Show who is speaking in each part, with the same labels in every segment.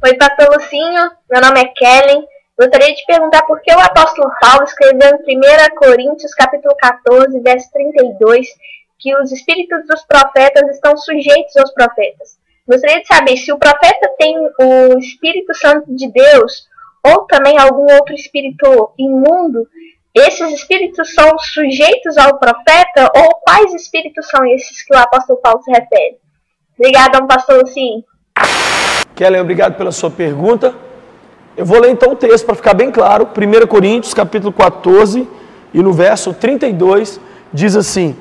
Speaker 1: Oi, Pastor Lucinho, meu nome é Kellen. Gostaria de perguntar por que o apóstolo Paulo escreveu em 1 Coríntios, capítulo 14, verso 32, que os espíritos dos profetas estão sujeitos aos profetas. Gostaria de saber se o profeta tem o Espírito Santo de Deus ou também algum outro espírito imundo. Esses espíritos são sujeitos ao profeta ou quais espíritos são esses que o apóstolo Paulo se refere? Obrigada, pastor Lucinho.
Speaker 2: Kellen, obrigado pela sua pergunta. Eu vou ler então o texto para ficar bem claro. 1 Coríntios, capítulo 14, e no verso 32, diz assim: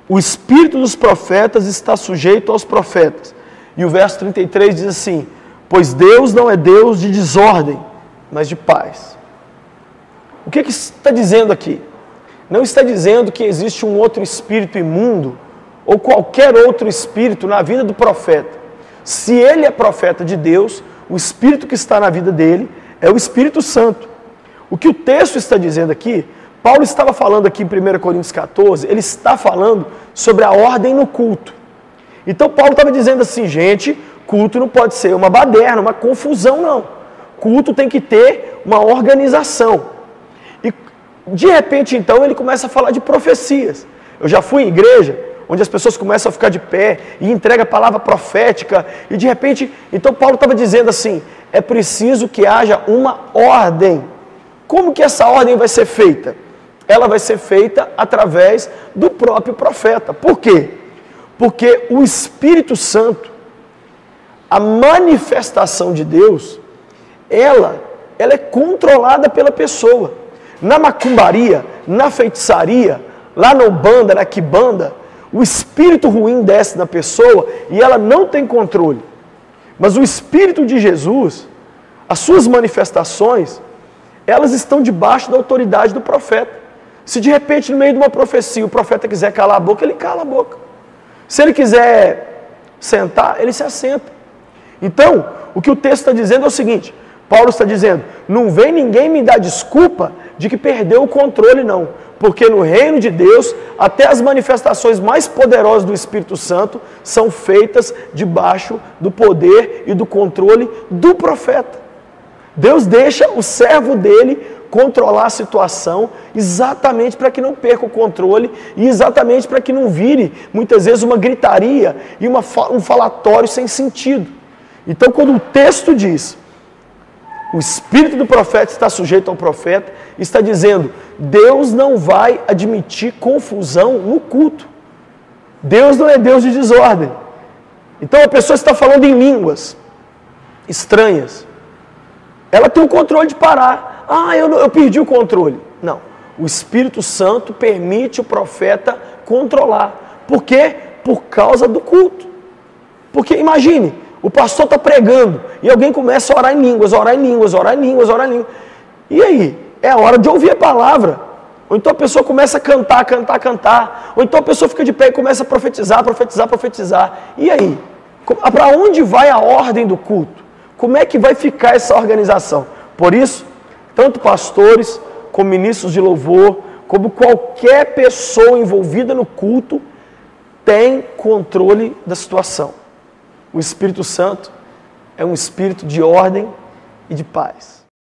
Speaker 2: o espírito dos profetas está sujeito aos profetas. E o verso 33 diz assim: pois Deus não é Deus de desordem, mas de paz. O que está dizendo aqui? Não está dizendo que existe um outro espírito imundo ou qualquer outro espírito na vida do profeta. Se ele é profeta de Deus, o espírito que está na vida dele é o Espírito Santo. O que o texto está dizendo aqui, Paulo estava falando aqui em 1 Coríntios 14, ele está falando sobre a ordem no culto. Então Paulo estava dizendo assim, gente, culto não pode ser uma baderna, uma confusão, não. Culto tem que ter uma organização. E de repente, então, ele começa a falar de profecias. Eu já fui em igreja onde as pessoas começam a ficar de pé e entregam a palavra profética, e de repente, então Paulo estava dizendo assim, é preciso que haja uma ordem. Como que essa ordem vai ser feita? Ela vai ser feita através do próprio profeta. Por quê? Porque o Espírito Santo, a manifestação de Deus, ela é controlada pela pessoa. Na macumbaria, na feitiçaria, lá na Umbanda, na Quibanda, o espírito ruim desce na pessoa e ela não tem controle. Mas o Espírito de Jesus, as suas manifestações, elas estão debaixo da autoridade do profeta. Se de repente no meio de uma profecia o profeta quiser calar a boca, ele cala a boca. Se ele quiser sentar, ele se assenta. Então, o que o texto está dizendo é o seguinte, Paulo está dizendo, não vem ninguém me dar desculpa de que perdeu o controle não. Porque no reino de Deus, até as manifestações mais poderosas do Espírito Santo são feitas debaixo do poder e do controle do profeta. Deus deixa o servo dele controlar a situação exatamente para que não perca o controle e exatamente para que não vire, muitas vezes, uma gritaria e um falatório sem sentido. Então, quando o texto diz, o espírito do profeta está sujeito ao profeta, está dizendo, Deus não vai admitir confusão no culto. Deus não é Deus de desordem. Então a pessoa está falando em línguas estranhas. Ela tem o controle de parar. Ah, eu perdi o controle. Não. O Espírito Santo permite o profeta controlar. Por quê? Por causa do culto. Porque imagine, o pastor está pregando e alguém começa a orar em línguas, orar em línguas, orar em línguas, orar em línguas. E aí? É a hora de ouvir a palavra. Ou então a pessoa começa a cantar, cantar, cantar. Ou então a pessoa fica de pé e começa a profetizar, profetizar, profetizar. E aí? Para onde vai a ordem do culto? Como é que vai ficar essa organização? Por isso, tanto pastores, como ministros de louvor, como qualquer pessoa envolvida no culto, tem controle da situação. O Espírito Santo é um espírito de ordem e de paz.